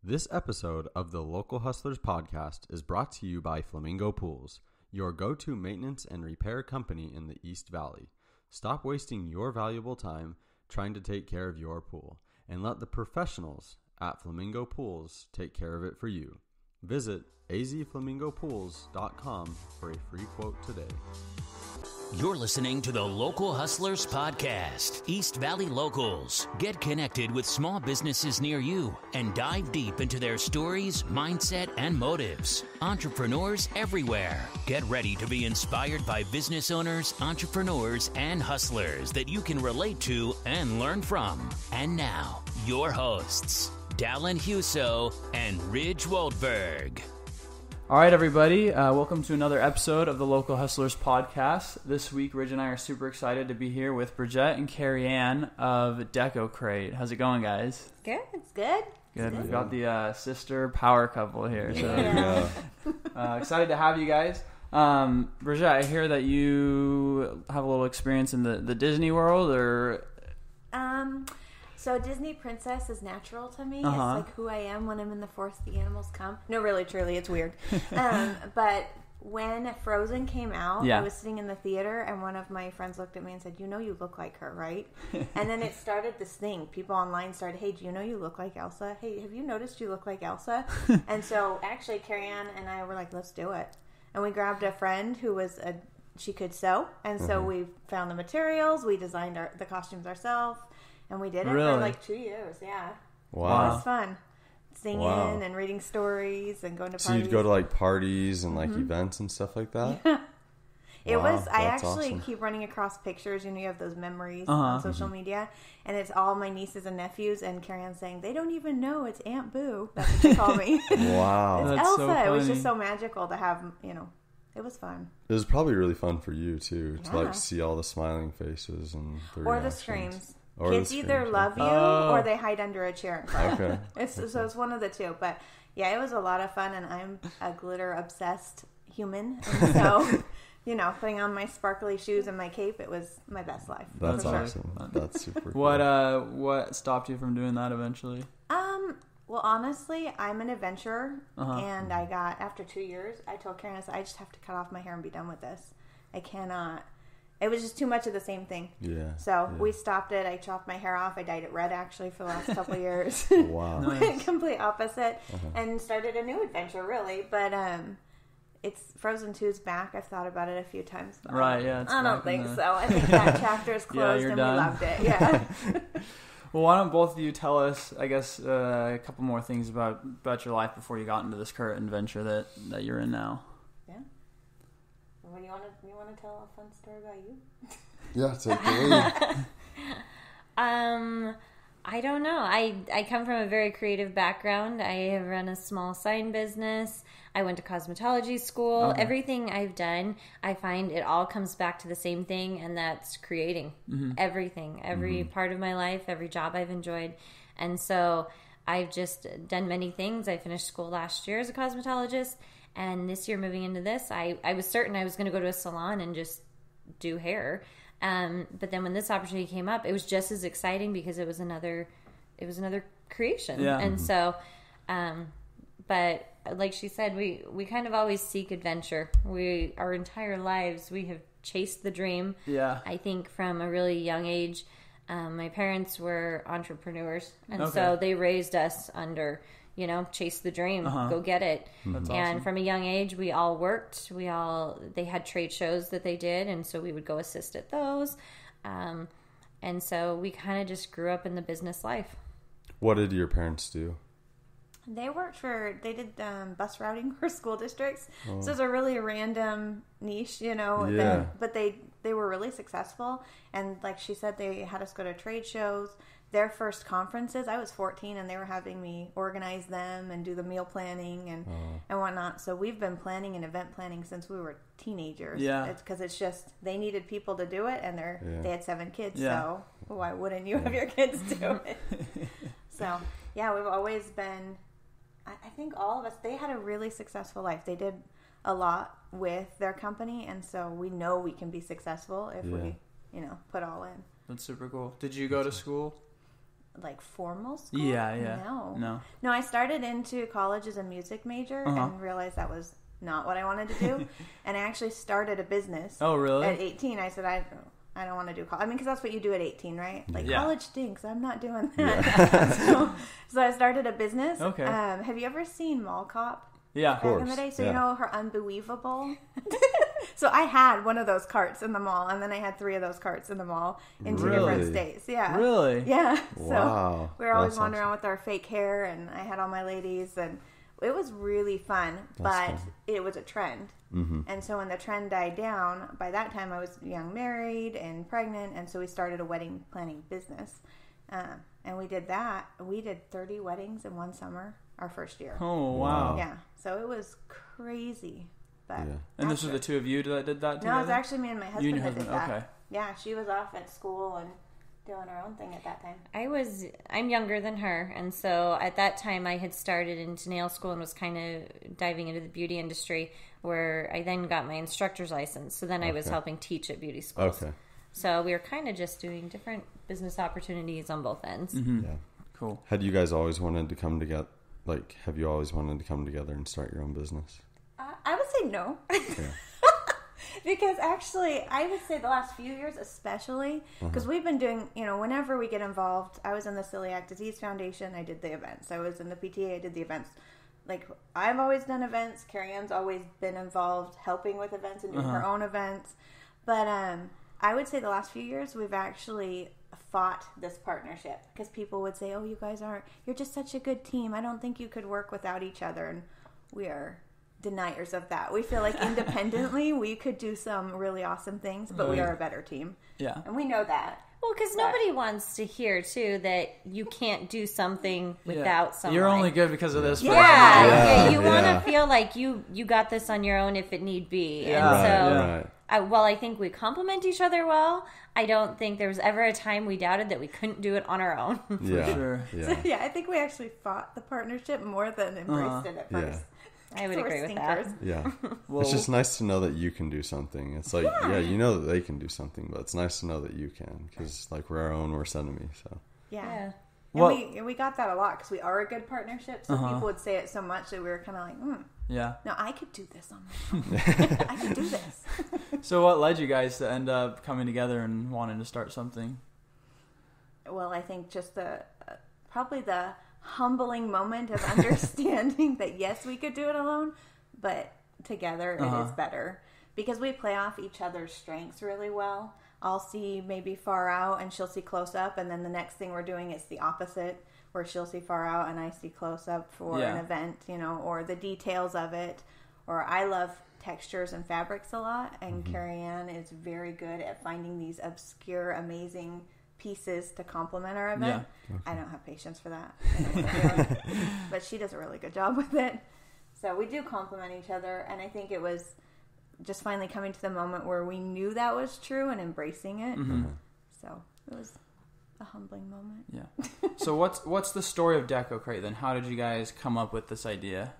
This episode of the Local Hustlers podcast is brought to you by Flamingo Pools, your go-to maintenance and repair company in the East Valley. Stop wasting your valuable time trying to take care of your pool, and let the professionals at Flamingo Pools take care of it for you. Visit azflamingopools.com for a free quote today. You're listening to the Local Hustlers Podcast, East Valley Locals. Get connected with small businesses near you and dive deep into their stories, mindset, and motives. Entrepreneurs everywhere. Get ready to be inspired by business owners, entrepreneurs, and hustlers that you can relate to and learn from. And now, your hosts, Dallin Huso and Ridge Waldberg. All right, everybody. Welcome to another episode of the Local Hustlers Podcast. This week, Ridge and I are super excited to be here with Brigette and Carianne of Deco-Crate. How's it going, guys? Good. It's good. Good. We've got the sister power couple here. So excited to have you guys. Brigette, I hear that you have a little experience in the Disney world, or... So Disney princess is natural to me. Uh-huh. It's like who I am when I'm in the forest, the animals come. No, really, truly, it's weird. But when Frozen came out, I was sitting in the theater, and one of my friends looked at me and said, "You know you look like her, right?" And then it started this thing. People online started, "Hey, do you know you look like Elsa? Hey, have you noticed you look like Elsa?" And so actually, Carianne and I were like, "Let's do it." And we grabbed a friend who was she could sew, and so we found the materials. We designed the costumes ourselves. And we did it for like 2 years, yeah. Wow. It was fun. Singing and reading stories and going to parties. So you'd go to like parties and like events and stuff like that? Yeah. It Wow, was, I actually awesome. keep running across pictures, you have those memories on social media, and it's all my nieces and nephews, and Carianne saying, they don't even know it's Aunt Boo. That's what they call me. Wow. It's That's Elsa. so It was funny. just so magical to have, it was fun. It was probably really fun for you too, to like see all the smiling faces and the Or the reactions. screams. Or Kids the either screams, love you or they hide under a chair and cry. Okay. So it's one of the two. But yeah, it was a lot of fun, and I'm a glitter obsessed human. And so, putting on my sparkly shoes and my cape, it was my best life. That's for awesome. Sure. That's super cool. What stopped you from doing that eventually? Well, honestly, I'm an adventurer, and after 2 years, I told Karen, I just have to cut off my hair and be done with this. I cannot. It was just too much of the same thing. Yeah. So we stopped it. I chopped my hair off. I dyed it red, actually, for the last couple of years. Wow. Nice. Complete opposite. And started a new adventure, really. But it's Frozen 2's back. I've thought about it a few times. But Right, yeah. I don't think so. I think that chapter is closed, you're and done. we loved it. Yeah. Well, why don't both of you tell us, I guess, a couple more things about your life before you got into this current adventure that you're in now? Yeah. Well, you want to tell a fun story about you? Yeah, take the lead. I don't know. I come from a very creative background. I have run a small sign business. I went to cosmetology school. Okay. Everything I've done, I find it all comes back to the same thing, and that's creating. Everything. Every part of my life, every job I've enjoyed. And so I've just done many things. I finished school last year as a cosmetologist, and this year moving into this, I was certain I was going to go to a salon and just do hair. But then when this opportunity came up, it was just as exciting because it was another creation. Yeah. And so, but like she said, we kind of always seek adventure. Our entire lives, we have chased the dream. Yeah. I think from a really young age, my parents were entrepreneurs, and Okay. so they raised us under, chase the dream, go get it. That's And awesome. from a young age, we all worked. They had trade shows that they did, and so we would go assist at those. And so we kind of just grew up in the business life. What did your parents do? They did bus routing for school districts. So it's a really random niche, Yeah. but they were really successful. And like she said, they had us go to trade shows. Their first conferences, I was 14, and they were having me organize them and do the meal planning and whatnot. So we've been planning and event planning since we were teenagers. Yeah. It's because it's just, they needed people to do it, and they had 7 kids. Yeah. So why wouldn't you have your kids do it? So yeah, we've always been, I think all of us, they had a really successful life. They did a lot with their company, and so we know we can be successful if we, put all in. That's super cool. Did you go to school? like formal school. Yeah. No, I started into college as a music major and realized that was not what I wanted to do. And I actually started a business. Oh, really? At 18, I said, I don't want to do college. I mean, because that's what you do at 18, right? Like, college stinks. I'm not doing that. Yeah. so I started a business. Okay. Have you ever seen Mall Cop? Yeah. Back in the day? So you know her Unbelievable? So I had one of those carts in the mall, and then I had 3 of those carts in the mall in 2 different states. Yeah. Really? Yeah. Wow. So we were always wandering around with our fake hair, and I had all my ladies, and it was really fun, but it was a trend. Mm-hmm. And so when the trend died down, by that time I was young, married, and pregnant, and so we started a wedding planning business. And we did that. We did 30 weddings in one summer, our first year. Oh, wow. Yeah. So it was crazy. But and this was the 2 of you that did that together? No, it was actually me and my husband that did that. Okay. Yeah, she was off at school and doing her own thing at that time. I'm younger than her, and so at that time I had started into nail school and was kind of diving into the beauty industry, where I then got my instructor's license. So then I was helping teach at beauty schools. Okay. So we were kind of just doing different business opportunities on both ends. Mm-hmm. Yeah. Cool. Had you guys always wanted to come together? Like, have you always wanted to come together and start your own business? I would say no. Yeah. Because actually, I would say the last few years especially, because we've been doing, whenever we get involved, I was in the Celiac Disease Foundation, I did the events. I was in the PTA, I did the events. Like, I've always done events. Carianne's always been involved helping with events and doing her own events. But I would say the last few years, we've actually fought this partnership, because people would say, oh, you guys you're just such a good team. I don't think you could work without each other. And we are deniers of that. We feel like independently we could do some really awesome things, but we are a better team. Yeah. And we know that. Well, because nobody wants to hear, too, that you can't do something without someone. You're only good because of this. Yeah. You want to feel like you got this on your own if it need be. Yeah. And so, I think we complement each other well. I don't think there was ever a time we doubted that we couldn't do it on our own. For sure. Yeah. So, I think we actually fought the partnership more than embraced it at first. I would agree with that. Yeah. Well, it's just nice to know that you can do something. It's like, you know that they can do something, but it's nice to know that you can, because, like, we're our own worst enemy, so. Yeah. And we got that a lot, because we are a good partnership, so people would say it so much that we were kind of like, yeah. No, I could do this on my own. I could do this. So what led you guys to end up coming together and wanting to start something? Well, I think just probably the humbling moment of understanding that yes, we could do it alone, but together it is better, because we play off each other's strengths really well. I'll see maybe far out and she'll see close up, and then the next thing we're doing is the opposite, where she'll see far out and I see close up for an event, or the details of it. Or I love textures and fabrics a lot, and Carianne is very good at finding these obscure, amazing pieces to complement our event. Yeah. Okay. I don't have patience for that. But she does a really good job with it. So we do complement each other, and I think it was just finally coming to the moment where we knew that was true and embracing it. Mm-hmm. So it was a humbling moment. Yeah. So what's the story of Deco-Crate then? How did you guys come up with this idea?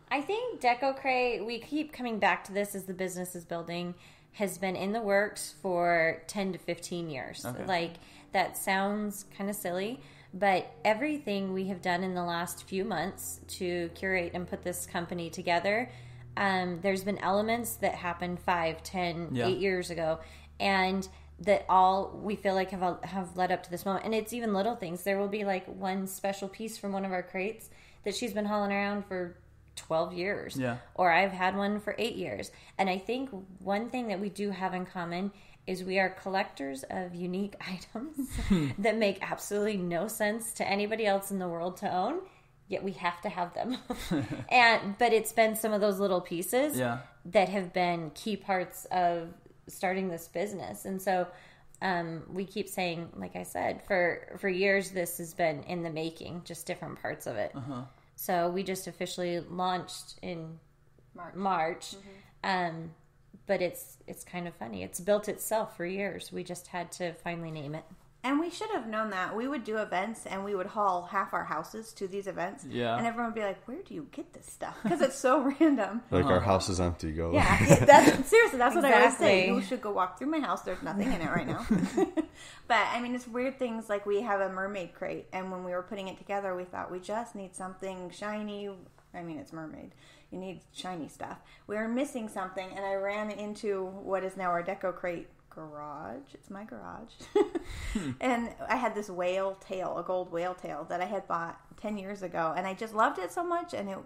I think Deco-Crate, we keep coming back to this as the business is building, has been in the works for 10 to 15 years. Okay. Like, that sounds kind of silly, but everything we have done in the last few months to curate and put this company together, there's been elements that happened 5, 10, 8 years ago, and that all we feel like have led up to this moment. And it's even little things. There will be like one special piece from one of our crates that she's been hauling around for 12 years. Yeah. Or I've had one for 8 years. And I think one thing that we do have in common is we are collectors of unique items that make absolutely no sense to anybody else in the world to own, yet we have to have them. But it's been some of those little pieces that have been key parts of starting this business. And so we keep saying, like I said, for years this has been in the making, just different parts of it. So we just officially launched in March. But it's kind of funny. It's built itself for years. We just had to finally name it. And we should have known that. We would do events, and we would haul half our houses to these events. Yeah. And everyone would be like, where do you get this stuff? Because it's so random. Like, our house is empty. Go. Yeah, seriously, that's what I always say. You should go walk through my house. There's nothing in it right now. But I mean, it's weird things like we have a mermaid crate, and when we were putting it together, we thought we just need something shiny. I mean, it's mermaid. You need shiny stuff. We were missing something, and I ran into what is now our Deco-Crate garage. It's my garage. And I had this whale tail, a gold whale tail that I had bought 10 years ago, and I just loved it so much, and it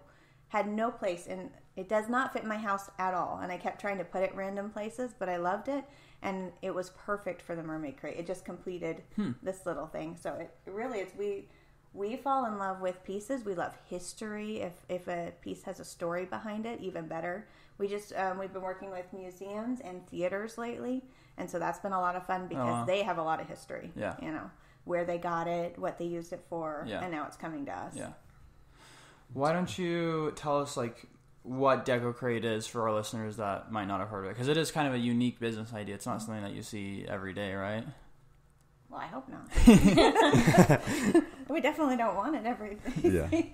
had no place, and it does not fit in my house at all, and I kept trying to put it random places, but I loved it, and it was perfect for the mermaid crate. It just completed this little thing. So it really, it's we fall in love with pieces. We love history. If a piece has a story behind it, even better. We just we've been working with museums and theaters lately, and so that's been a lot of fun because they have a lot of history. Yeah. You know, where they got it, what they used it for, and now it's coming to us. Yeah. Why don't you tell us what Decocrate is for our listeners that might not have heard of it? Because it is kind of a unique business idea. It's not something that you see every day, right? Well, I hope not. We definitely don't want it every day.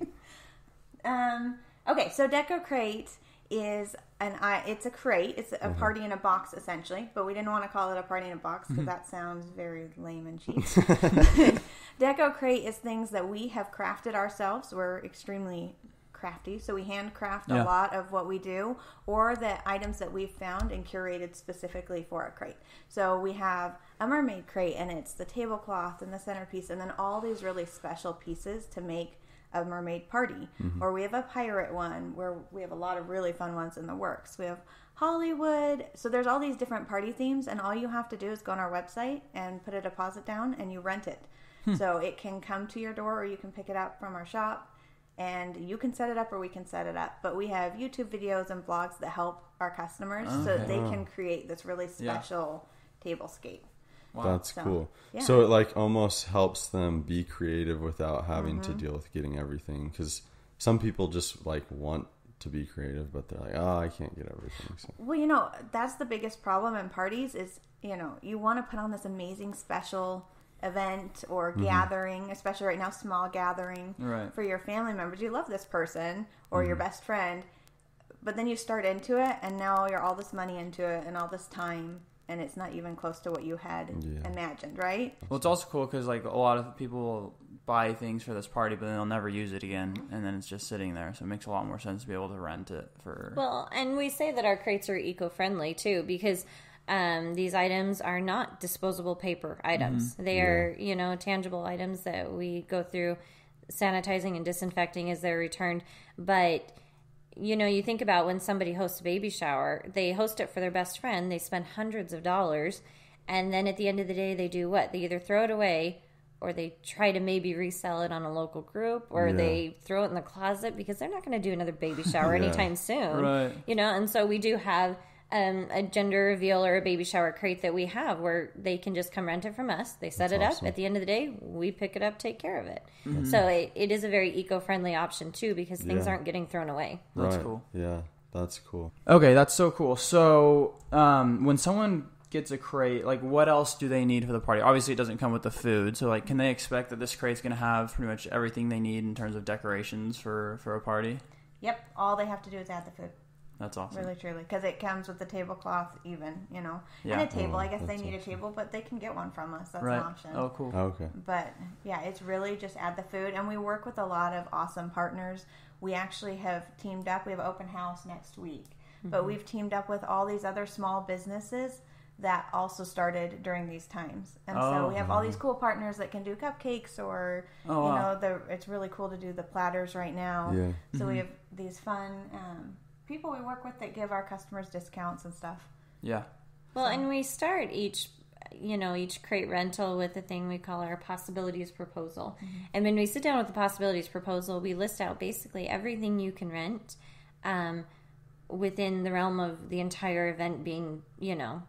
Yeah. Okay, so Decocrate is it's a crate. It's a party in a box, essentially. But we didn't want to call it a party in a box because that sounds very lame and cheap. Decocrate is things that we have crafted ourselves. We're extremely crafty, so we handcraft a lot of what we do, or the items that we've found and curated specifically for a crate. So we have a mermaid crate, and it's the tablecloth and the centerpiece, and then all these really special pieces to make a mermaid party. Or we have a pirate one, where we have a lot of really fun ones in the works. We have Hollywood. So there's all these different party themes, and all you have to do is go on our website and put a deposit down, and you rent it. So it can come to your door, or you can pick it up from our shop. And you can set it up or we can set it up. But we have YouTube videos and blogs that help our customers so that they can create this really special tablescape. Wow. That's cool. Yeah. So it almost helps them be creative without having to deal with getting everything. Because some people just want to be creative, but they're like, oh, I can't get everything. So. Well, that's the biggest problem in parties is, you want to put on this amazing special event or gathering, especially right now, small gathering for your family members. You love this person or your best friend, but then you start into it, and now you're all this money into it and all this time, and it's not even close to what you had imagined, right? Well, it's also cool because a lot of people will buy things for this party, but then they'll never use it again, and then it's just sitting there. So it makes a lot more sense to be able to rent it for. Well, and we say that our crates are eco-friendly too, because these items are not disposable paper items. They are, tangible items that we go through sanitizing and disinfecting as they're returned. But, you think about when somebody hosts a baby shower, they host it for their best friend. They spend hundreds of dollars. And then at the end of the day, they do what? They either throw it away, or they try to maybe resell it on a local group, or they throw it in the closet because they're not going to do another baby shower anytime soon. Right. And so we do have a gender reveal or a baby shower crate that we have where they can just come rent it from us. They set it up. At the end of the day, we pick it up, take care of it. So it is a very eco-friendly option too, because things aren't getting thrown away. That's cool. Yeah, that's cool. Okay, that's so cool. So when someone gets a crate, what else do they need for the party? Obviously, it doesn't come with the food. So can they expect that this crate's going to have pretty much everything they need in terms of decorations for a party? Yep. All they have to do is add the food. That's awesome. Really, truly. Because it comes with the tablecloth even, And a table. I guess they need a table, but they can get one from us. That's an option. Oh, cool. Okay. But, it's really just add the food. And we work with a lot of awesome partners. We actually have teamed up. We have an open house next week. But we've teamed up with all these other small businesses that also started during these times. And so we have all these cool partners that can do cupcakes or, it's really cool to do the platters right now. Yeah. So we have these fun people we work with that give our customers discounts and stuff. Yeah. Well, and we start each crate rental with a thing we call our possibilities proposal. And when we sit down with the possibilities proposal, we list out basically everything you can rent within the realm of the entire event being,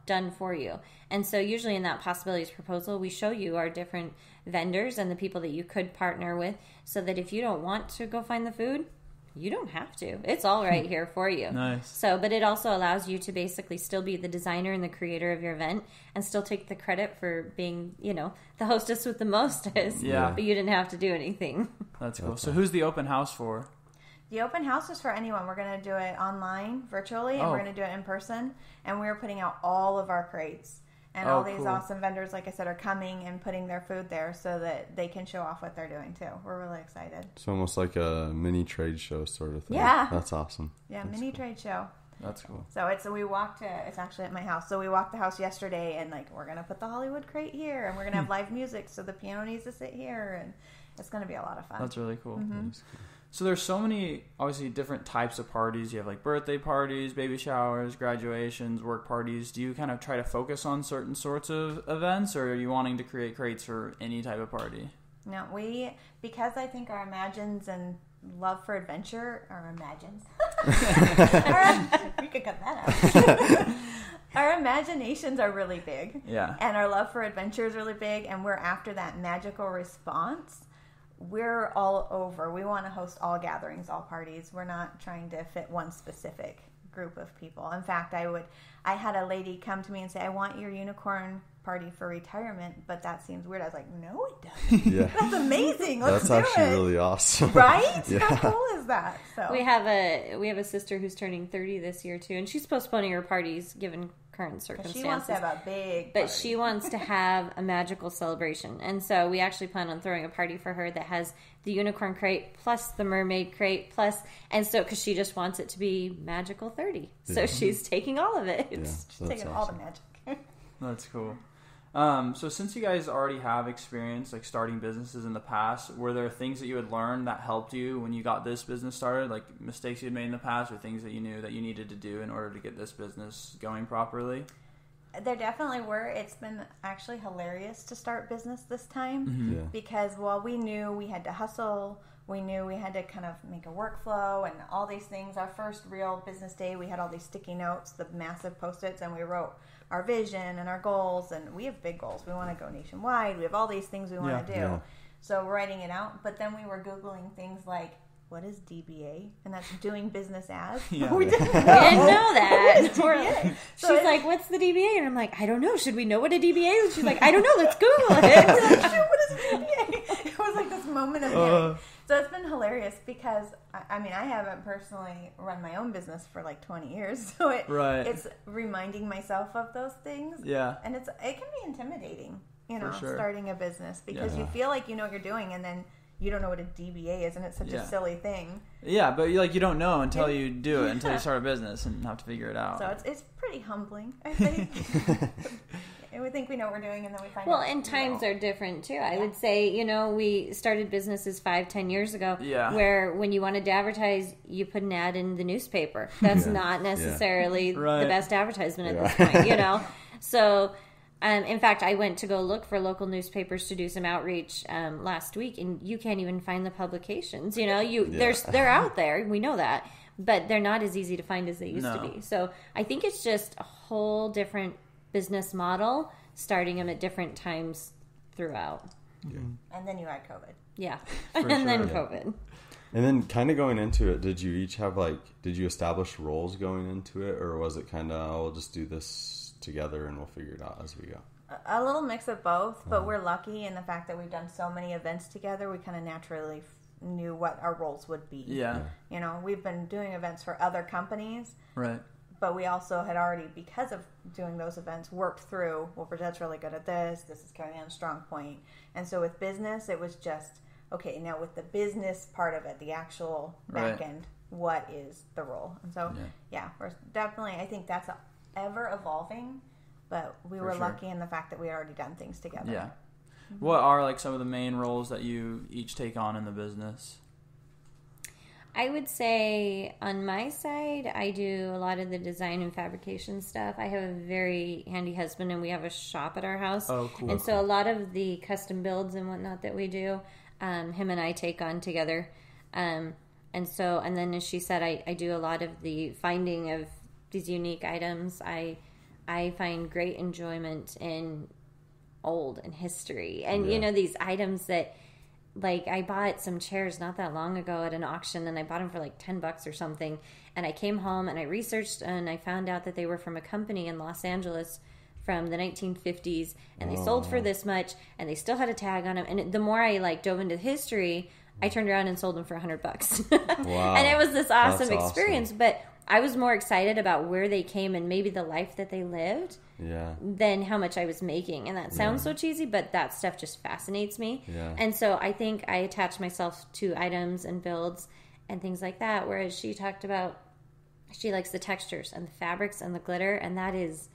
done for you. And so usually in that possibilities proposal, we show you our different vendors and the people that you could partner with, so that if you don't want to go find the food, you don't have to. It's all right here for you. Nice. So, but it also allows you to basically still be the designer and the creator of your event and still take the credit for being, the hostess with the mostest. Yeah. But you didn't have to do anything. That's cool. So who's the open house for? The open house is for anyone. We're going to do it online, virtually, and we're going to do it in person. And we're putting out all of our crates. And all these awesome vendors, like I said, are coming and putting their food there so that they can show off what they're doing too. We're really excited. It's almost like a mini trade show sort of thing. Yeah. That's awesome. Yeah, That's mini cool. trade show. That's cool. So it's actually at my house. So we walked the house yesterday and like we're gonna put the Hollywood crate here and we're gonna have live music, so the piano needs to sit here, and it's gonna be a lot of fun. That's really cool. Mm-hmm. So there's so many, obviously, different types of parties. You have like birthday parties, baby showers, graduations, work parties. Do you kind of try to focus on certain sorts of events, or are you wanting to create crates for any type of party? No, because I think our imagines and love for adventure, our imagines. We could cut that out. Our imaginations are really big. Yeah. And our love for adventure is really big, and we're after that magical response. We're all over. We want to host all gatherings, all parties. We're not trying to fit one specific group of people. In fact, I had a lady come to me and say, I want your unicorn party for retirement, but that seems weird. I was like, no, it doesn't. Yeah. That's amazing. Let's That's do actually it. really awesome. Right? Yeah. How cool is that? So We have a sister who's turning 30 this year too, and she's postponing her parties given current circumstances. she wants to have a big But party. she wants to have a magical celebration. And so we actually plan on throwing a party for her that has the unicorn crate plus the mermaid crate plus, and so because she just wants it to be magical 30. So she's taking all of it. Yeah, She's so that's taking awesome. all the magic. That's cool. So since you guys already have experience like starting businesses in the past, were there things that you had learned that helped you when you got this business started, like mistakes you had made in the past or things that you knew that you needed to do in order to get this business going properly? There definitely were. It's been actually hilarious to start business this time Yeah. because while we knew we had to hustle, we knew we had to kind of make a workflow and all these things. Our first real business day, we had all these sticky notes, the massive Post-its, and we wrote our vision and our goals, and we have big goals. We want to go nationwide. We have all these things we want to do. Yeah. So writing it out, but then we were Googling things like, what is DBA? And that's doing business as. Yeah. We didn't know. We didn't know that. DBA? She's So like, what's the DBA? And I'm like, I don't know. Should we know what a DBA is? She's like, I don't know. Let's Google it. We're like, shoot, what is DBA? It was like this moment of panic. So it's been hilarious because, I mean, I haven't personally run my own business for like 20 years. So it's reminding myself of those things. Yeah. And it can be intimidating, you know, sure. starting a business because you feel like you know what you're doing and then you don't know what a DBA is, and it's such a silly thing. Yeah, but you don't know until you do it, until you start a business and have to figure it out. So it's pretty humbling, I think. And we think we know what we're doing, and then we find out. Well, and times are different too. I would say, you know, we started businesses 5-10 years ago where when you wanted to advertise, you put an ad in the newspaper. That's not necessarily the best advertisement at this point, you know? So, in fact, I went to go look for local newspapers to do some outreach last week, and you can't even find the publications. You know, they're out there. We know that. But they're not as easy to find as they used to be. So I think it's just a whole different business model, starting them at different times throughout. Yeah. And then you had COVID. Yeah. For and then sure. COVID. And then kind of going into it, did you each have did you establish roles going into it, or was it kind of, we'll just do this together and we'll figure it out as we go? A little mix of both, but we're lucky in the fact that we've done so many events together, we kind of naturally knew what our roles would be. Yeah. You know, we've been doing events for other companies. Right. But we also had already, because of doing those events, worked through, well, Brigette's really good at this is Carianne's strong point. And so with business, it was just, okay, now with the business part of it, the actual back end, what is the role? And so, we're definitely, I think that's ever evolving, but we were lucky in the fact that we had already done things together. Yeah. What are some of the main roles that you each take on in the business? I would say on my side, I do a lot of the design and fabrication stuff. I have a very handy husband, and we have a shop at our house. Oh, cool. And so a lot of the custom builds and whatnot that we do, him and I take on together. And then as she said, I do a lot of the finding of these unique items. I find great enjoyment in old and history. And, you know, these items that... Like, I bought some chairs not that long ago at an auction, and I bought them for like $10 or something. And I came home and I researched, and I found out that they were from a company in Los Angeles from the 1950s, and they sold for this much, and they still had a tag on them. And the more I dove into history, I turned around and sold them for $100. Wow. And it was this awesome That's experience. awesome. But I was more excited about where they came and maybe the life that they lived than how much I was making. And that sounds so cheesy, but that stuff just fascinates me. Yeah. And so I think I attach myself to items and builds and things like that, whereas she talked about she likes the textures and the fabrics and the glitter, and that is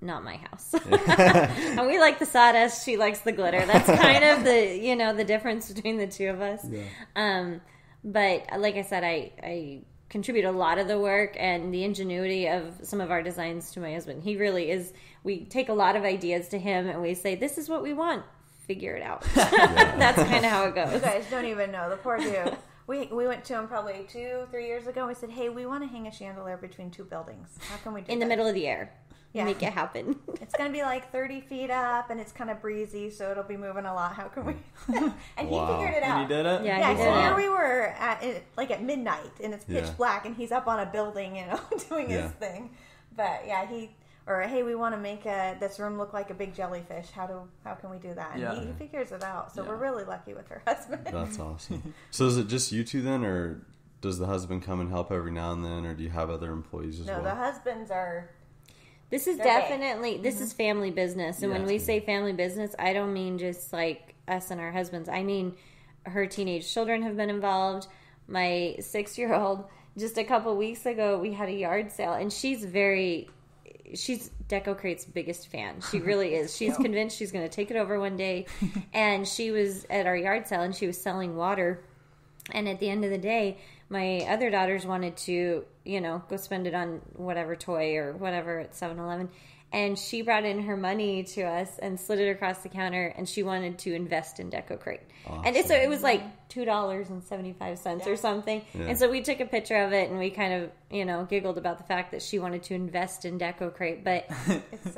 not my house. And we like the sawdust, she likes the glitter. That's kind of the difference between the two of us. Yeah. But like I said, I contribute a lot of the work and the ingenuity of some of our designs to my husband. He really is. We take a lot of ideas to him and we say, this is what we want. Figure it out. That's kind of how it goes. You guys don't even know. The poor dude. We went to him probably 2-3 years ago. And we said, hey, we want to hang a chandelier between two buildings. How can we do in the middle of the air? Yeah. Make it happen. It's going to be like 30 feet up, and it's kind of breezy, so it'll be moving a lot. How can we? And he figured it out. And he did it? Yeah, he did so it. here we were at midnight, and it's pitch black, and he's up on a building, doing his thing. But hey, we want to make this room look like a big jellyfish. How can we do that? And he figures it out. So we're really lucky with her husband. That's awesome. So is it just you two then, or does the husband come and help every now and then, or do you have other employees as well? No, the husbands are... This is definitely, this is family business. And when we say family business, I don't mean just like us and our husbands. I mean, her teenage children have been involved. My 6-year-old, just a couple weeks ago, we had a yard sale, and she's Deco-Crate's biggest fan. She really is. She's convinced she's going to take it over one day. And she was at our yard sale, and she was selling water. And at the end of the day, my other daughters wanted to, go spend it on whatever toy or whatever at 7-Eleven. And she brought in her money to us and slid it across the counter, and she wanted to invest in Deco-Crate. Awesome. And it was like $2.75 or something. Yeah. And so we took a picture of it, and we kind of, giggled about the fact that she wanted to invest in Deco-Crate. But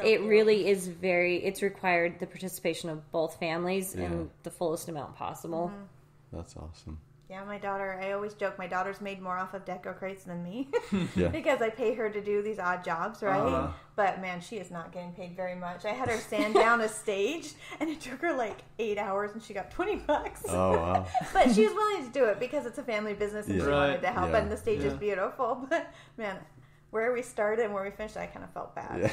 it really is it's required the participation of both families in the fullest amount possible. Mm-hmm. That's awesome. Yeah, my daughter, I always joke, my daughter's made more off of Deco-Crates than me because I pay her to do these odd jobs, right? But man, she is not getting paid very much. I had her sand down a stage, and it took her like 8 hours, and she got $20. Oh, wow. But she was willing to do it because it's a family business, and she wanted to help, and the stage is beautiful. But man, where we started and where we finished, I kind of felt bad.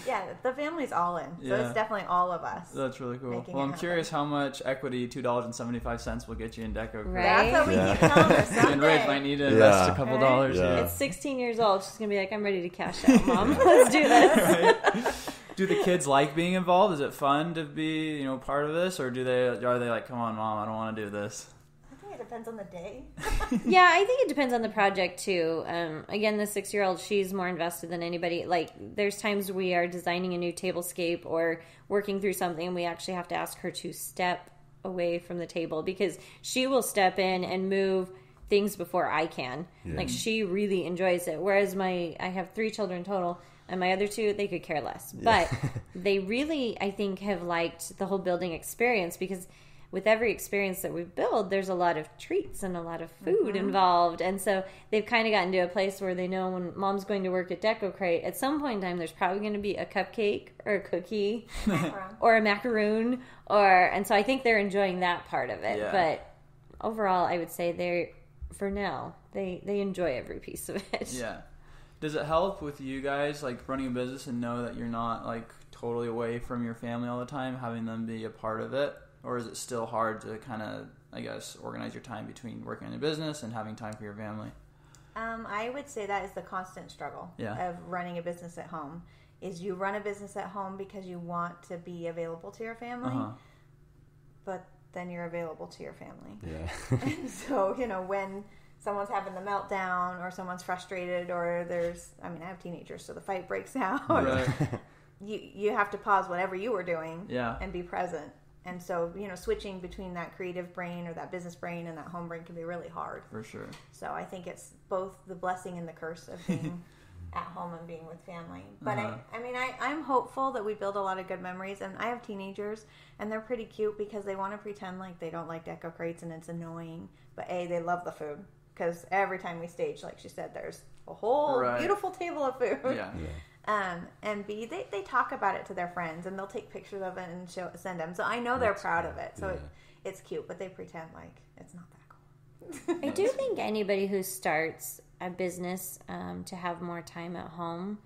Yeah, the family's all in. So it's definitely all of us. That's really cool. Well, I'm curious how much equity $2.75 will get you in Deco-Crate. Right? That's what we keep telling her someday. And Rich might need to invest a couple dollars. Yeah. It's 16 years old. She's going to be like, I'm ready to cash out, Mom. Let's do this. Right. Do the kids like being involved? Is it fun to be, part of this? Or are they like, come on, Mom, I don't want to do this? It depends on the day. Yeah, I think it depends on the project too. Again, the 6-year-old, she's more invested than anybody. Like, there's times we are designing a new tablescape or working through something, and we actually have to ask her to step away from the table because she will step in and move things before I can. Yeah. Like, she really enjoys it. Whereas I have 3 children total, and my other 2, they could care less. Yeah. But they really, I think, have liked the whole building experience because with every experience that we build, there's a lot of treats and a lot of food involved. And so they've kind of gotten to a place where they know when Mom's going to work at Deco-Crate, at some point in time, there's probably going to be a cupcake or a cookie or a macaroon. And so I think they're enjoying that part of it. Yeah. But overall, I would say for now, they enjoy every piece of it. Yeah. Does it help with you guys, like, running a business and know that you're not, like, totally away from your family all the time, having them be a part of it? Or is it still hard to kind of, I guess, organize your time between working on your business and having time for your family? I would say that is the constant struggle of running a business at home. Is you run a business at home because you want to be available to your family, but then you're available to your family. Yeah. And so, when someone's having the meltdown or someone's frustrated or I have teenagers, so the fight breaks out. Right. You have to pause whatever you were doing and be present. And so, switching between that creative brain or that business brain and that home brain can be really hard. For sure. So I think it's both the blessing and the curse of being at home and being with family. But I'm hopeful that we build a lot of good memories. And I have teenagers, and they're pretty cute because they want to pretend like they don't like Deco-Crates and it's annoying. But A, they love the food because every time we stage, like she said, there's a whole beautiful table of food. Yeah. And B, they talk about it to their friends, and they'll take pictures of it and send them. So I know they're proud of it. So it's cute, but they pretend like it's not that cool. I do think anybody who starts a business to have more time at home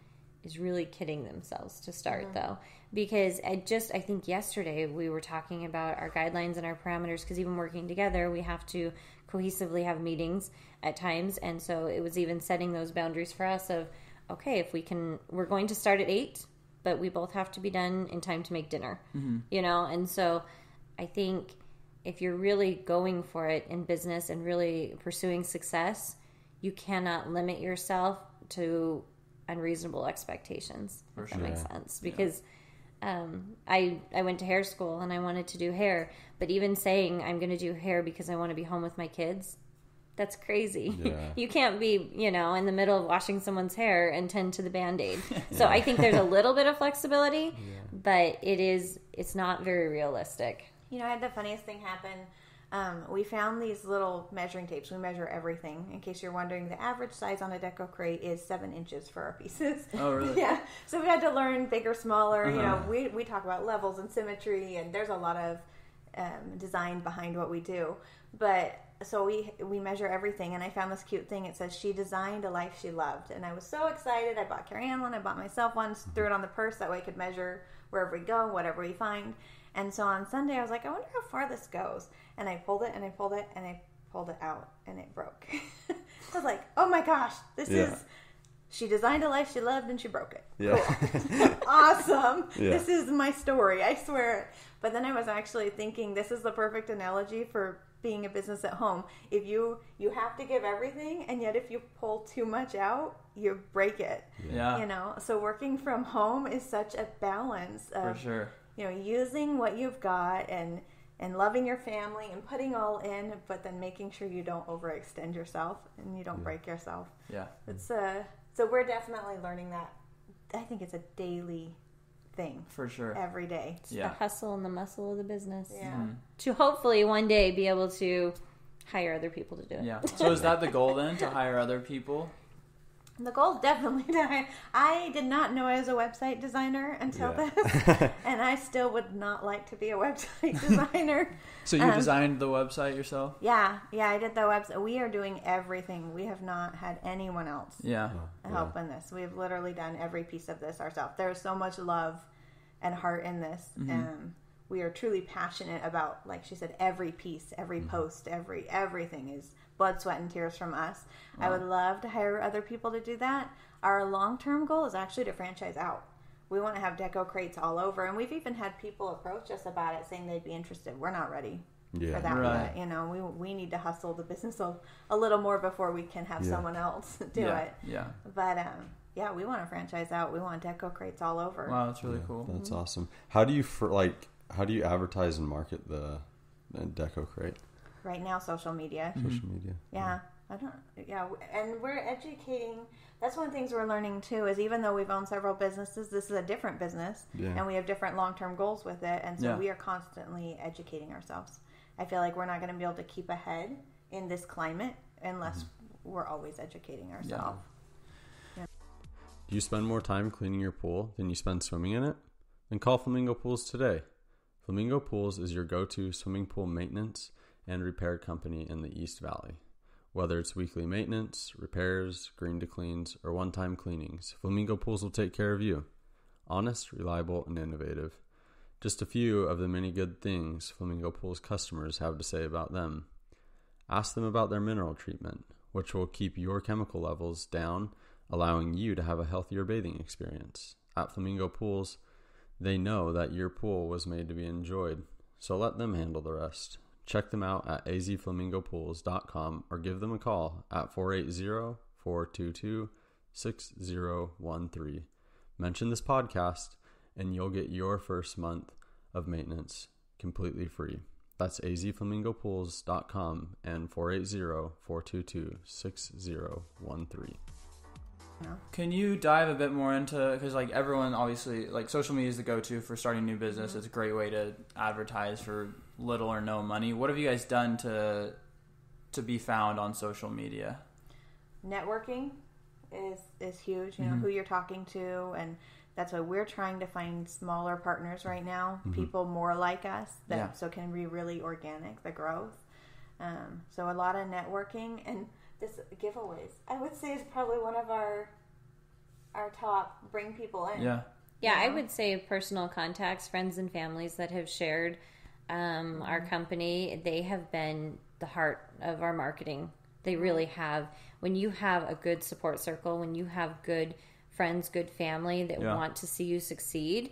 is really kidding themselves to start, though. Because I think yesterday we were talking about our guidelines and our parameters, because even working together, we have to cohesively have meetings at times. And so it was even setting those boundaries for us of, okay, if we're going to start at 8, but we both have to be done in time to make dinner, And so I think if you're really going for it in business and really pursuing success, you cannot limit yourself to unreasonable expectations, if that makes sense. Because I went to hair school and I wanted to do hair, but even saying I'm going to do hair because I want to be home with my kids, that's crazy. You can't be, in the middle of washing someone's hair and tend to the Band-Aid. So I think there's a little bit of flexibility, but it's not very realistic. I had the funniest thing happen. We found these little measuring tapes. We measure everything. In case you're wondering, the average size on a Deco-Crate is 7 inches for our pieces. Oh, really? Yeah. So we had to learn bigger, smaller. We talk about levels and symmetry, and there's a lot of design behind what we do. But so we measure everything, and I found this cute thing. It says, "She designed a life she loved." And I was so excited. I bought Carianne one. I bought myself one. Threw it on the purse. That way I could measure wherever we go, whatever we find. And so on Sunday, I was like, I wonder how far this goes. And I pulled it, and I pulled it, and I pulled it out, and it broke. I was like, oh my gosh, this is... She designed a life she loved, and she broke it. Yeah. Cool. Awesome. Yeah. This is my story, I swear. But then I was actually thinking, this is the perfect analogy for being a business at home. If you have to give everything, and yet if you pull too much out, you break it. Yeah. So working from home is such a balance of... For sure. Using what you've got and loving your family and putting all in, but then making sure you don't overextend yourself and you don't break yourself. Yeah. It's so we're definitely learning that. I think it's a daily thing. For sure. Every day. It's the hustle and the muscle of the business. Yeah. To hopefully one day be able to hire other people to do it. Yeah. So is that the goal then, to hire other people? The goal is definitely to hire. I did not know I was a website designer until this, and I still would not like to be a website designer. So you designed the website yourself? Yeah, I did the website. We are doing everything. We have not had anyone else help in this. We've literally done every piece of this ourselves. There's so much love and heart in this. We are truly passionate about, like she said, every piece, every post, everything is blood, sweat, and tears from us. Wow. I would love to hire other people to do that. Our long-term goal is actually to franchise out. We want to have Deco-Crates all over, and we've even had people approach us about it saying they'd be interested. We're not ready for that yet. We need to hustle the business a little more before we can have someone else do it. Yeah. But we want to franchise out. We want Deco-Crates all over. Wow, that's really cool. That's awesome. How do you advertise and market the Deco-Crate? Right now, social media. Social media. Yeah. And we're educating. That's one of the things we're learning too, is even though we've owned several businesses, this is a different business, and we have different long-term goals with it, and so we are constantly educating ourselves. I feel like we're not going to be able to keep ahead in this climate unless we're always educating ourselves. Yeah. Do you spend more time cleaning your pool than you spend swimming in it? Then call Flamingo Pools today. Flamingo Pools is your go-to swimming pool maintenance and repair company in the East Valley. Whether it's weekly maintenance, repairs, green to cleans, or one-time cleanings, Flamingo Pools will take care of you. Honest, reliable, and innovative. Just a few of the many good things Flamingo Pools customers have to say about them. Ask them about their mineral treatment, which will keep your chemical levels down, allowing you to have a healthier bathing experience. At Flamingo Pools, they know that your pool was made to be enjoyed, so let them handle the rest. Check them out at azflamingopools.com or give them a call at 480-422-6013. Mention this podcast and you'll get your first month of maintenance completely free. That's azflamingopools.com and 480-422-6013. Can you dive a bit more into, because like everyone obviously, like social media is the go-to for starting new business. It's a great way to advertise for little or no money. What have you guys done to be found on social media? Networking is huge. You know, who you're talking to, and that's why we're trying to find smaller partners right now, people more like us, so can be really organic, the growth. So a lot of networking and this giveaways, I would say, is probably one of our top bring people in. Yeah. Yeah, I would say personal contacts, friends and families that have shared our company, they have been the heart of our marketing. They really have. When you have a good support circle, when you have good friends, good family that want to see you succeed,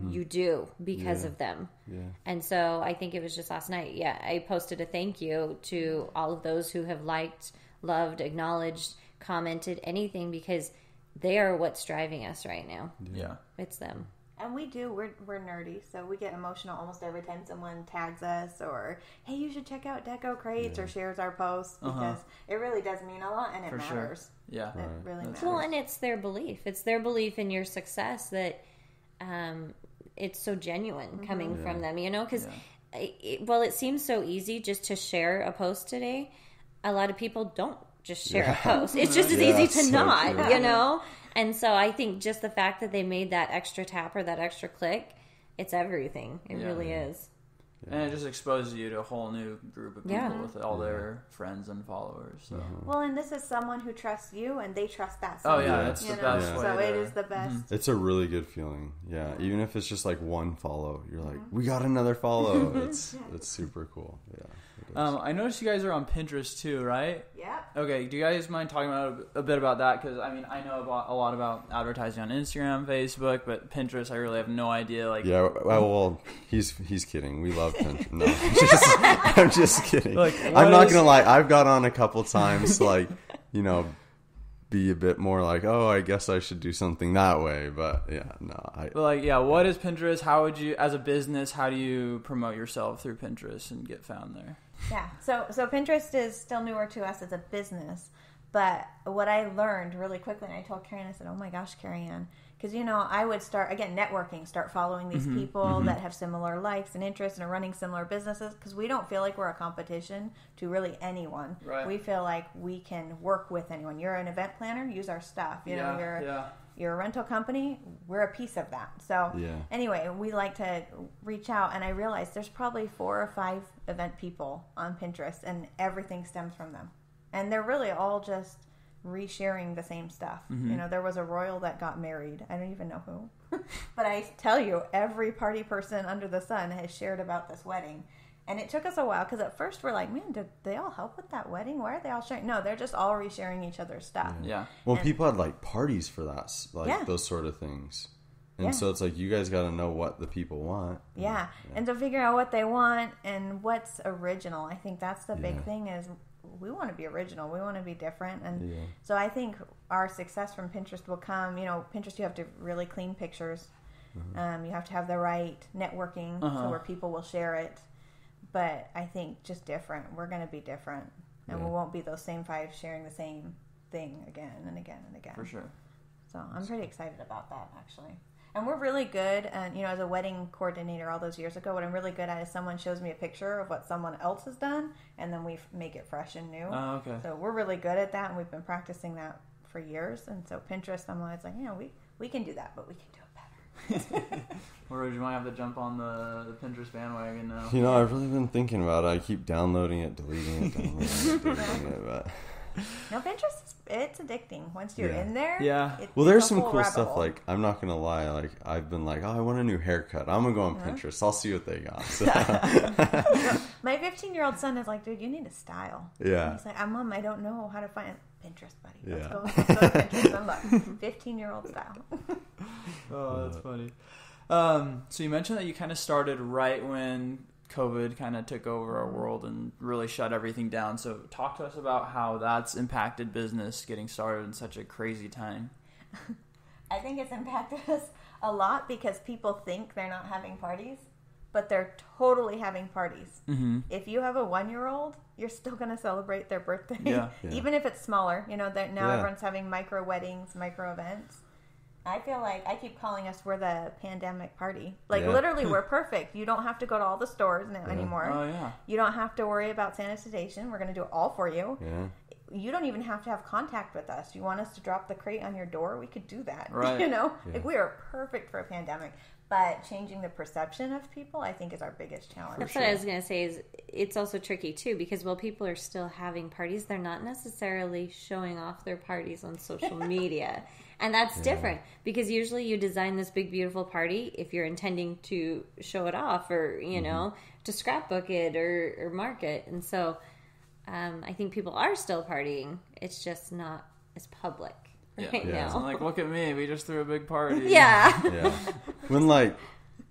you do because of them. Yeah. And so I think it was just last night. Yeah, I posted a thank you to all of those who have liked, loved, acknowledged, commented, anything, because they are what's driving us right now. Yeah. It's them. And we're nerdy, so we get emotional almost every time someone tags us or, hey, you should check out Deco-Crate or shares our posts, because it really does mean a lot and it matters. Sure. Yeah. It really matters. Well, and it's their belief. It's their belief in your success that it's so genuine coming from them, because it seems so easy just to share a post today. A lot of people don't just share a post. It's just as easy to not, And so I think just the fact that they made that extra tap or that extra click, it's everything. It really is. Yeah. And it just exposes you to a whole new group of people with all their friends and followers. So. Well, and this is someone who trusts you, and they trust that. Oh yeah, that's the best way. So it is the best. It's a really good feeling. Yeah, even if it's just like one follow, you're like, we got another follow. It's super cool. Yeah. I noticed you guys are on Pinterest too, right? Yeah. Okay, do you guys mind talking about a bit about that? Because I mean, I know a lot about advertising on Instagram, Facebook, but Pinterest, I really have no idea. Like, yeah, well, he's kidding. We love Pinterest. No, I'm just kidding. Like, I'm not gonna lie. I've got on a couple times, like, be a bit more like, oh, I guess I should do something that way. But yeah, no. What is Pinterest? How would you, as a business, how do you promote yourself through Pinterest and get found there? Yeah, so Pinterest is still newer to us as a business, but what I learned really quickly, and I told Carianne, I said, oh my gosh, Carianne, because, I would start following these people that have similar likes and interests and are running similar businesses, because we don't feel like we're a competition to really anyone. Right. We feel like we can work with anyone. You're an event planner, use our stuff. You're a rental company, we're a piece of that. So anyway, we like to reach out, and I realized there's probably 4 or 5 event people on Pinterest, and everything stems from them. And they're really all just resharing the same stuff. There was a royal that got married. I don't even know who. But I tell you, every party person under the sun has shared about this wedding. And it took us a while, because at first we're like, man, did they all help with that wedding? Why are they all sharing? No, they're just all resharing each other's stuff. Yeah. Well, people had like parties for that, those sort of things. And so it's like, you guys got to know what the people want. Yeah. And to figure out what they want and what's original. I think that's the big thing is we want to be original. We want to be different. And so I think our success from Pinterest will come, Pinterest, you have to really clean pictures. You have to have the right networking so where people will share it. But I think just different. We're going to be different. And we won't be those same 5 sharing the same thing again and again and again. For sure. So I'm pretty excited about that, actually. And we're really good, and as a wedding coordinator all those years ago, what I'm really good at is someone shows me a picture of what someone else has done, and then we make it fresh and new. Oh, okay. So we're really good at that, and we've been practicing that for years. And so Pinterest, I'm always like, we can do that, but we can do it better. Or would you might have to jump on the Pinterest bandwagon now? I've really been thinking about it. I keep downloading it, deleting it, deleting it, but... No, Pinterest, it's addicting. Once you're in there, there's some cool stuff. Like, I'm not gonna lie. Like, I've been like, oh, I want a new haircut. I'm gonna go on Pinterest. I'll see what they got. So. My 15-year-old son is like, dude, you need a style. Yeah. And he's like, Mom, I don't know how to find Pinterest, buddy. Let's go to Pinterest and look. 15-year-old style. Oh, that's funny. So you mentioned that you kind of started right when COVID kind of took over our world and really shut everything down. So talk to us about how that's impacted business getting started in such a crazy time. I think it's impacted us a lot because people think they're not having parties, but they're totally having parties. Mm-hmm. If you have a 1-year-old, you're still going to celebrate their birthday, even if it's smaller. Now everyone's having micro weddings, micro events. I feel like I keep calling us, we're the pandemic party. Literally, we're perfect. You don't have to go to all the stores anymore. Oh, yeah. You don't have to worry about sanitization. We're going to do it all for you. Yeah. you don't even have to have contact with us. You want us to drop the crate on your door? We could do that. Right. Like we are perfect for a pandemic. But changing the perception of people, I think, is our biggest challenge. That's what I was going to say. Is it's also tricky too, because while people are still having parties, they're not necessarily showing off their parties on social media, and that's different, because usually you design this big beautiful party if you're intending to show it off, or to scrapbook it or mark it. And so I think people are still partying. It's just not as public. Right now. It's like, look at me, we just threw a big party. Yeah. When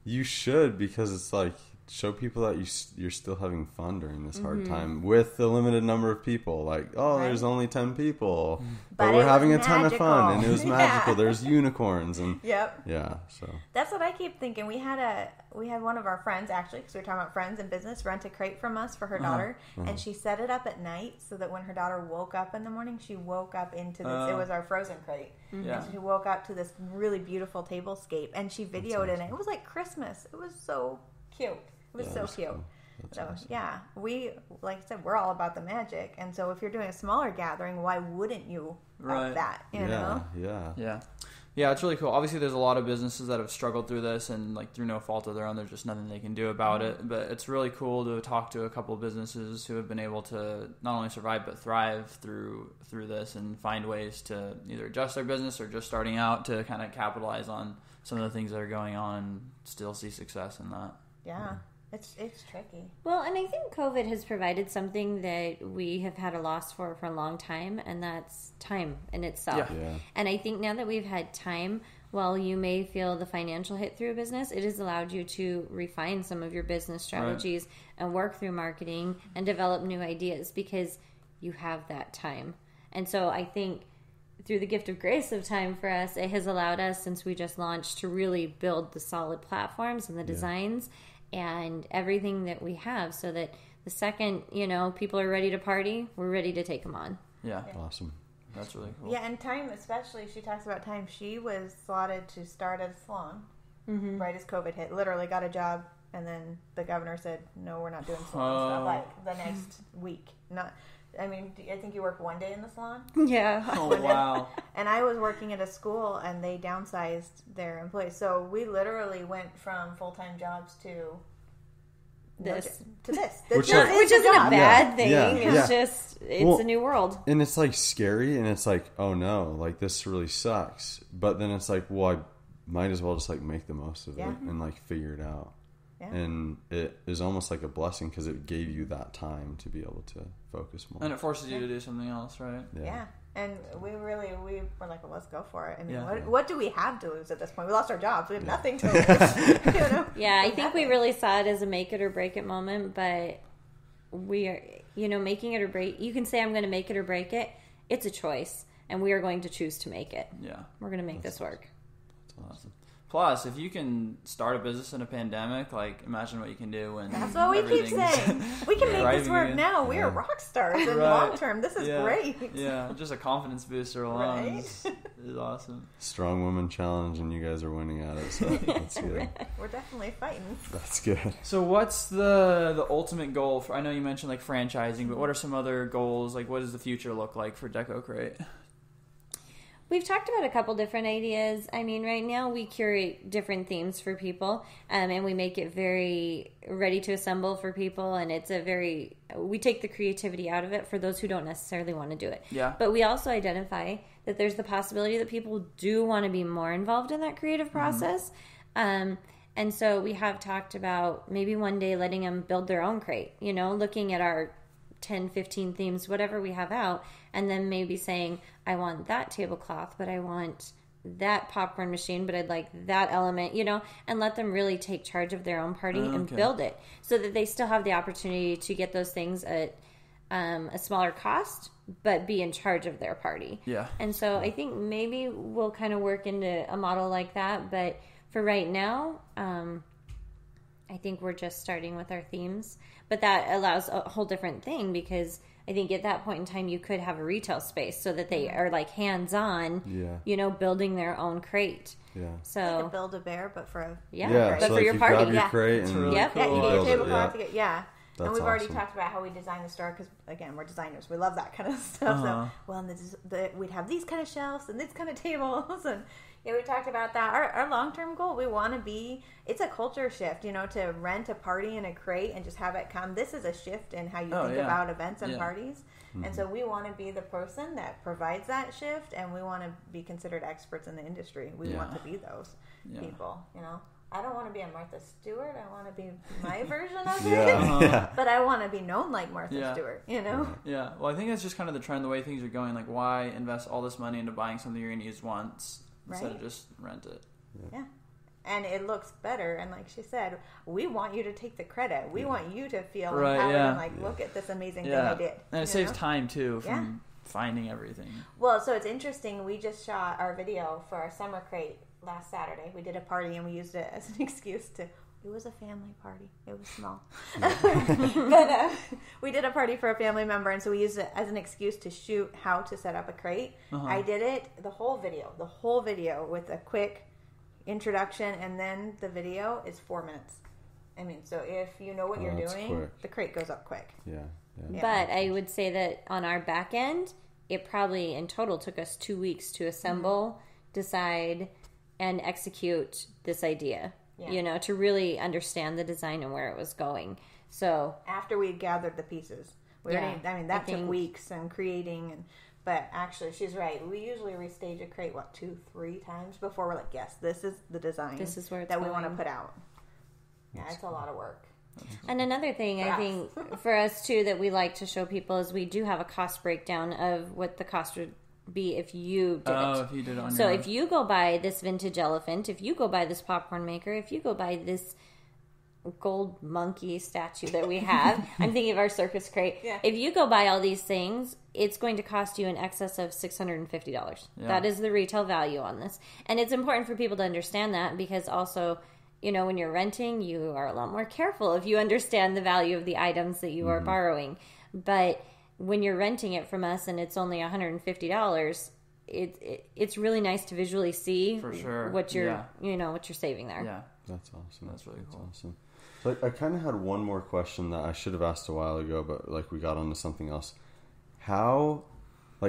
you should, because it's like, show people that you're still having fun during this hard time with the limited number of people. Like, there's only 10 people, but we're having a ton of fun, and it was magical. There's unicorns and so that's what I keep thinking. We had one of our friends, actually, because we were talking about friends and business, rent a crate from us for her daughter, and she set it up at night so that when her daughter woke up in the morning, she woke up into this. It was our frozen crate, and she woke up to this really beautiful tablescape, and she videoed it. It was like Christmas. It was so cute. It was so cute. Cool. So awesome. we, like I said, we're all about the magic, and so if you're doing a smaller gathering, why wouldn't you up that? You know? Yeah, it's really cool. Obviously, there's a lot of businesses that have struggled through this, and like through no fault of their own, there's just nothing they can do about it. But it's really cool to talk to a couple of businesses who have been able to not only survive but thrive through this, and find ways to either adjust their business or just starting out to kind of capitalize on some of the things that are going on and still see success in that. Yeah. It's tricky. Well, and I think COVID has provided something that we have had a loss for a long time, and that's time in itself. Yeah. And I think now that we've had time, while you may feel the financial hit through a business, it has allowed you to refine some of your business strategies and work through marketing and develop new ideas, because you have that time. And so I think through the gift of grace of time for us, it has allowed us, since we just launched, to really build the solid platforms and the designs and everything that we have, so that the second, people are ready to party, we're ready to take them on. Yeah. Awesome. That's really cool. Yeah, and time, especially, she talks about time. She was slotted to start at a salon right as COVID hit. Literally got a job, and then the governor said, no, we're not doing salon stuff, like the next week. I think you work one day in the salon. Yeah. Oh, wow. And I was working at a school, and they downsized their employees. So we literally went from full-time jobs to this. Which isn't a bad thing. Yeah. It's just, it's a new world. And it's like scary, and it's like, oh no, like this really sucks. But then it's like, well, I might as well just like make the most of it and like figure it out. Yeah. And it is almost like a blessing, because it gave you that time to be able to focus more. And it forces you to do something else, right? Yeah. And we were like, well, let's go for it. I mean, what do we have to lose at this point? We lost our jobs. We have nothing to lose. Yeah, I think we really saw it as a make it or break it moment, but we are, making it or break. You can say, I'm going to make it or break it. It's a choice, and we are going to choose to make it. Yeah. We're going to make this work. That's awesome. Plus, if you can start a business in a pandemic, like, imagine what you can do when that's what we keep saying. We can make this work now. We are rock stars in the long term. This is great. Yeah, just a confidence booster alone is awesome. Strong woman challenge, and you guys are winning at it, so that's good. We're definitely fighting. That's good. So what's the ultimate goal for, I know you mentioned like franchising, but what are some other goals? Like, what does the future look like for Deco-Crate? We've talked about a couple different ideas. I mean, right now we curate different themes for people, and we make it very ready to assemble for people, and we take the creativity out of it for those who don't necessarily want to do it. Yeah. But we also identify that there's the possibility that people do want to be more involved in that creative process. And so we have talked about maybe one day letting them build their own crate, looking at our 10, 15 themes, whatever we have out, and then maybe saying, I want that tablecloth, but I want that popcorn machine, but I'd like that element, and let them really take charge of their own party and build it, so that they still have the opportunity to get those things at a smaller cost, but be in charge of their party. Yeah. And so I think maybe we'll kind of work into a model like that, but for right now, I think we're just starting with our themes, but that allows a whole different thing, because I think at that point in time you could have a retail space so that they are like hands-on, building their own crate. Yeah. So like a Build-A-Bear, but for a but so for like your you party. grab your crate and really cool. you get your tablecloth to get And we've already talked about how we design the store because, again, we're designers. We love that kind of stuff. So, well, we'd have these kind of shelves and these kind of tables. And we talked about that. Our long-term goal, we want to be, it's a culture shift, to rent a party in a crate and just have it come. This is a shift in how you think about events and parties. Mm-hmm. And so we want to be the person that provides that shift, and we want to be considered experts in the industry. We want to be those people, I don't want to be a Martha Stewart. I want to be my version of it. But I want to be known like Martha Stewart, Yeah. Well, I think that's just kind of the trend, the way things are going. Like, why invest all this money into buying something you're going to use once instead of just rent it? Yeah. And it looks better. And like she said, we want you to take the credit. We want you to feel empowered and look at this amazing thing I did. And it saves time, too, from finding everything. Well, so it's interesting. We just shot our video for our summer crate last Saturday. We did a party and we used it as an excuse to, it was a family party. It was small. But we did a party for a family member, and so we used it as an excuse to shoot how to set up a crate. I did it, the whole video with a quick introduction, and then the video is 4 minutes. I mean, so if you know what you're doing, quick. The crate goes up quick. Yeah. But I would say that on our back end, it probably in total took us 2 weeks to assemble, decide, and execute this idea, to really understand the design and where it was going. So after we gathered the pieces, that took weeks and creating. But actually, she's right. We usually restage a crate 2-3 times before we're like, yes, this is the design. This is where it's that we want to put out. Yeah, it's a lot of work. And another thing I think for us too that we like to show people is we do have a cost breakdown of what the cost would be if you did it. If you did it on so your own. If you go buy this vintage elephant, if you go buy this popcorn maker, if you go buy this gold monkey statue that we have, I'm thinking of our circus crate. Yeah. If you go buy all these things, it's going to cost you in excess of $650. Yeah. That is the retail value on this. And it's important for people to understand that because also, when you're renting, you are a lot more careful if you understand the value of the items that you are borrowing. But when you're renting it from us and it's only $150, it's really nice to visually see for sure what you're what you're saving there. Yeah, that's awesome. That's really cool. Awesome. So I kind of had one more question that I should have asked a while ago, but we got onto something else. How,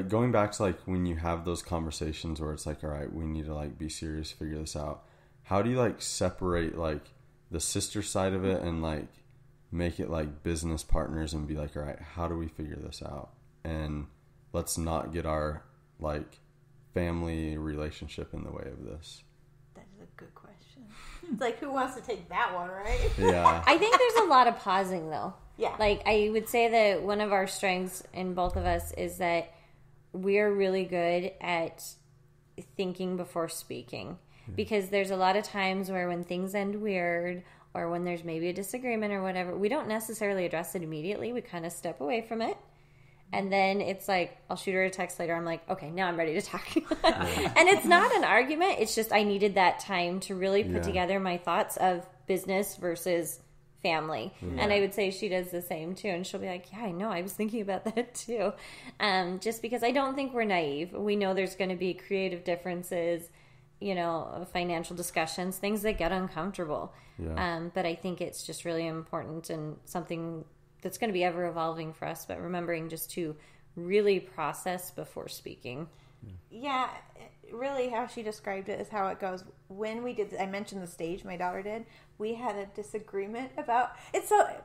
going back to when you have those conversations where it's all right, we need to be serious, figure this out. How do you separate the sister side of it and make it business partners and be all right, how do we figure this out? And let's not get our family relationship in the way of this. That is a good question. It's who wants to take that one, right? Yeah. I think there's a lot of pausing though. Yeah. I would say that one of our strengths in both of us is that we're really good at thinking before speaking. Because there's a lot of times where when things end weird or when there's maybe a disagreement or whatever, we don't necessarily address it immediately. We kind of step away from it. And then it's I'll shoot her a text later. I'm like, okay, now I'm ready to talk. And it's not an argument. It's just I needed that time to really put together my thoughts of business versus family. Yeah. And I would say she does the same too. And she'll be like, yeah, I know. I was thinking about that too. Just because I don't think we're naive. We know there's going to be creative differences, financial discussions, things that get uncomfortable. Yeah. But I think it's just really important and something that's going to be ever evolving for us, but remembering just to really process before speaking. Yeah, really how she described it is how it goes. When we did, I mentioned the stage my daughter did, we had a disagreement about,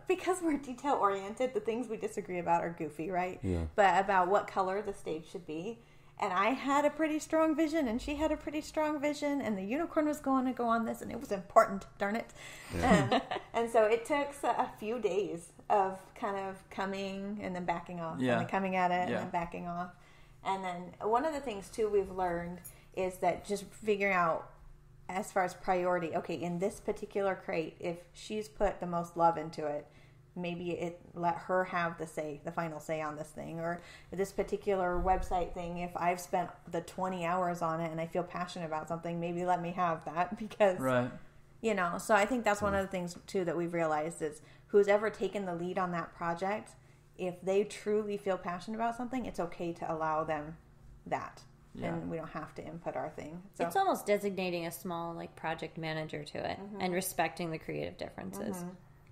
because we're detail oriented, the things we disagree about are goofy, right? Yeah. But about what color the stage should be. And I had a pretty strong vision, and she had a pretty strong vision, and the unicorn was going to go on this, and it was important, darn it. Yeah. And so it took a few days of kind of coming and then backing off, and then coming at it and then backing off. And then one of the things, too, we've learned is that just figuring out, as far as priority, okay, in this particular crate, if she's put the most love into it, maybe let her have the final say on this thing. Or this particular website thing, if I've spent the 20 hours on it and I feel passionate about something, maybe let me have that because, so I think that's one of the things too that we've realized is who's ever taken the lead on that project, if they truly feel passionate about something, it's okay to allow them that. Yeah. And we don't have to input our thing. So it's almost designating a small project manager to it and respecting the creative differences.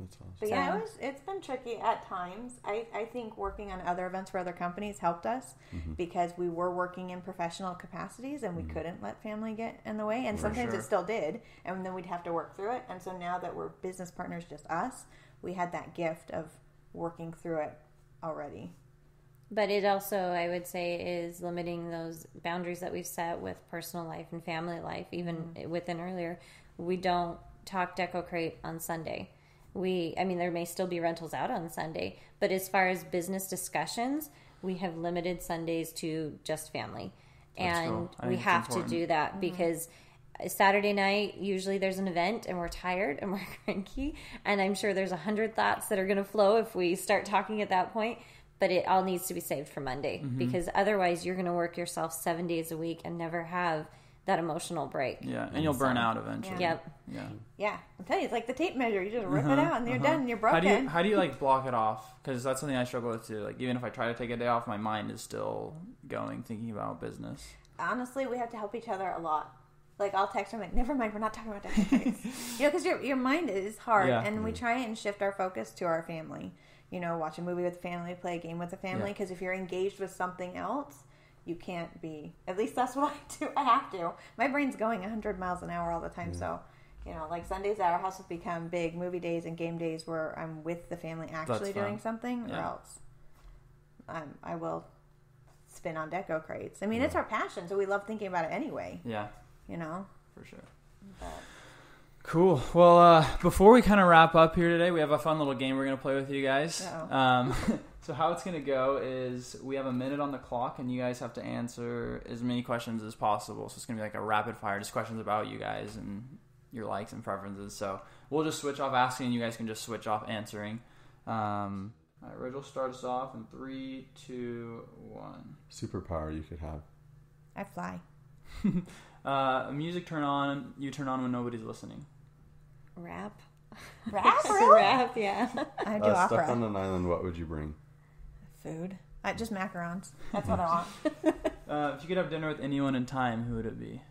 That's awesome. But yeah, it's been tricky at times. I think working on other events for other companies helped us because we were working in professional capacities and we couldn't let family get in the way. And sometimes it still did. And then we'd have to work through it. And so now that we're business partners, just us, we had that gift of working through it already. But it also, I would say, is limiting those boundaries that we've set with personal life and family life. Even within earlier, we don't talk Deco-Crate on Sunday. There may still be rentals out on Sunday, but as far as business discussions, we have limited Sundays to just family. And we have to do that because Saturday night, usually there's an event and we're tired and we're cranky. And I'm sure there's 100 thoughts that are going to flow if we start talking at that point. But it all needs to be saved for Monday because otherwise you're going to work yourself 7 days a week and never have that emotional break. Yeah, and you'll burn out eventually. Yep. Yeah. I'm telling you, it's like the tape measure. You just rip it out and you're done and you're broken. How do you like block it off? Because that's something I struggle with too. Like even if I try to take a day off, my mind is still going, thinking about business. Honestly, we have to help each other a lot. Like I'll text her, I'm like, never mind, we're not talking about Deco-Crate. Because your mind is hard and we try and shift our focus to our family. Watch a movie with the family, play a game with the family. Because if you're engaged with something else, you can't be. At least that's what I do. I have to. My brain's going 100 miles an hour all the time. So, like Sundays at our house have become big movie days and game days where I'm with the family actually doing something, or else I will spin on Deco-Crates. I mean, it's our passion, so we love thinking about it anyway. Yeah. For sure. But. Cool. Well, before we kind of wrap up here today, we have a fun little game we're going to play with you guys. So how it's going to go is we have a minute on the clock, and you guys have to answer as many questions as possible. So it's going to be like a rapid fire, just questions about you guys and your likes and preferences. So we'll just switch off asking, and you guys can just switch off answering. All right, Reg will start us off in 3, 2, 1. Superpower you could have. I fly. Music you turn on when nobody's listening. Rap. Rap? Really? Rap, yeah. I do opera. Stuck on an island, what would you bring? Food. Just macarons. That's what I want. If you could have dinner with anyone in time, who would it be?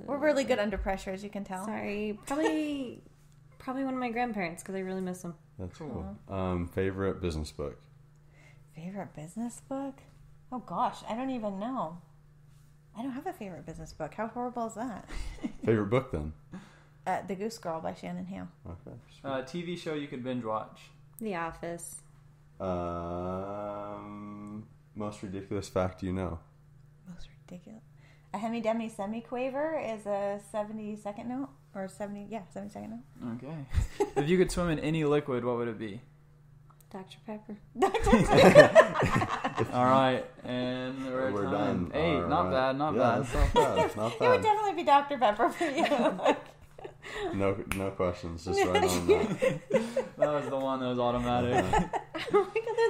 We're really good under pressure, as you can tell. Sorry. Probably one of my grandparents, because I really miss them. That's cool. Favorite business book? Favorite business book? Oh, gosh. I don't even know. I don't have a favorite business book. How horrible is that? Favorite book, then? The Goose Girl by Shannon Hale. Okay. TV show you could binge watch? The Office. Most ridiculous fact you know? Most ridiculous. A hemi-demi semi-quaver is a 70-second note. Or 70-second note. Okay. If you could swim in any liquid, what would it be? Dr. Pepper. All right, and we're done. 8, not bad. Not bad. It would definitely be Dr. Pepper for you. No questions, just right on that. That was the one that was automatic. Other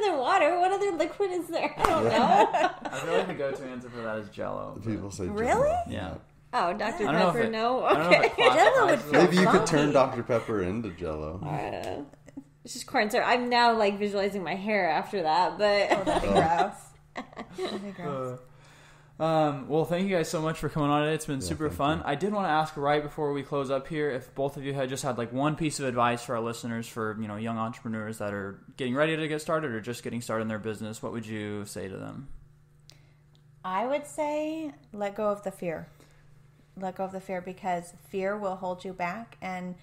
than water, what other liquid is there? I don't know. I feel like the go-to answer for that is Jello. People say Jello. Really? Yeah. Oh, Dr. Pepper, no? Okay. Jello would feel Maybe you could turn Dr. Pepper into Jello. It's just corn syrup. I'm now visualizing my hair after that, but that'd be gross. That'd be gross. Well, thank you guys so much for coming on today. It's been super fun. I did want to ask right before we close up here if both of you had one piece of advice for our listeners, for young entrepreneurs that are getting ready to get started or just getting started in their business. What would you say to them? I would say let go of the fear. Let go of the fear, because fear will hold you back. And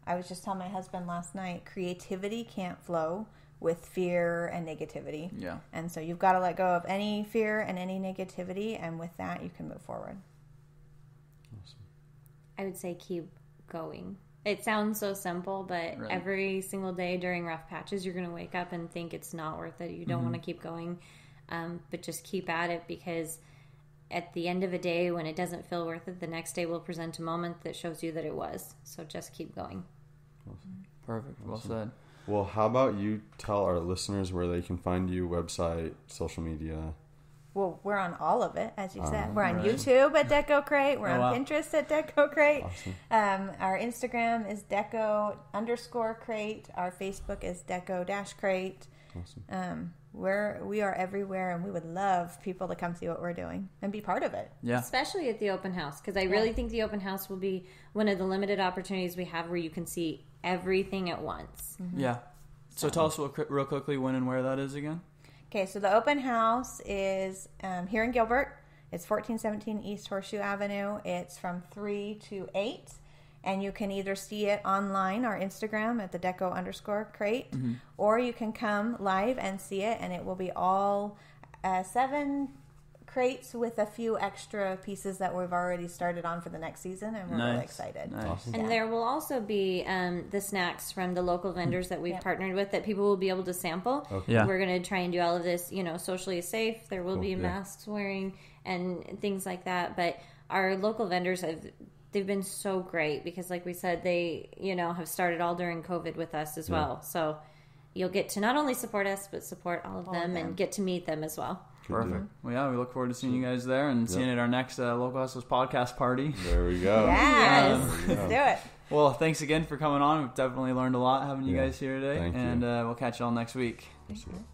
I was just telling my husband last night, creativity can't flow with fear and negativity. Yeah. And so you've got to let go of any fear and any negativity, and with that you can move forward. Awesome. I would say keep going. It sounds so simple, but every single day during rough patches, you're going to wake up and think it's not worth it. You don't want to keep going, but just keep at it, because at the end of a day, when it doesn't feel worth it, the next day will present a moment that shows you that it was. So just keep going. Awesome. Perfect. Well said. Well, how about you tell our listeners where they can find you, website, social media? Well, we're on all of it, as you said. We're on YouTube at Deco-Crate. We're on Pinterest at Deco-Crate. Awesome. Our Instagram is Deco_Crate. Our Facebook is Deco-Crate. Awesome. We are everywhere, and we would love people to come see what we're doing and be part of it. Yeah. Especially at the open house, because I really think the open house will be one of the limited opportunities we have where you can see everything at once. Mm-hmm. Yeah. So tell us real quickly when and where that is again. Okay, so the open house is here in Gilbert. It's 1417 East Horseshoe Avenue. It's from 3 to 8. And you can either see it online, our Instagram at the Deco_Crate, or you can come live and see it, and it will be all 7 crates with a few extra pieces that we've already started on for the next season, and we're really excited. Nice. Awesome. And there will also be the snacks from the local vendors that we've partnered with that people will be able to sample. Okay. Yeah. We're going to try and do all of this, socially safe. There will be masks wearing and things like that. But our local vendors they've been so great because, like we said, they, have started all during COVID with us as well. So you'll get to not only support us, but support all of them and get to meet them as well. Perfect. Well, yeah, we look forward to seeing you guys there and seeing you at our next Local Hustlers podcast party. There we go. Yes. Let's do it. Well, thanks again for coming on. We've definitely learned a lot having you guys here today. Thank you. And we'll catch you all next week. Thank you.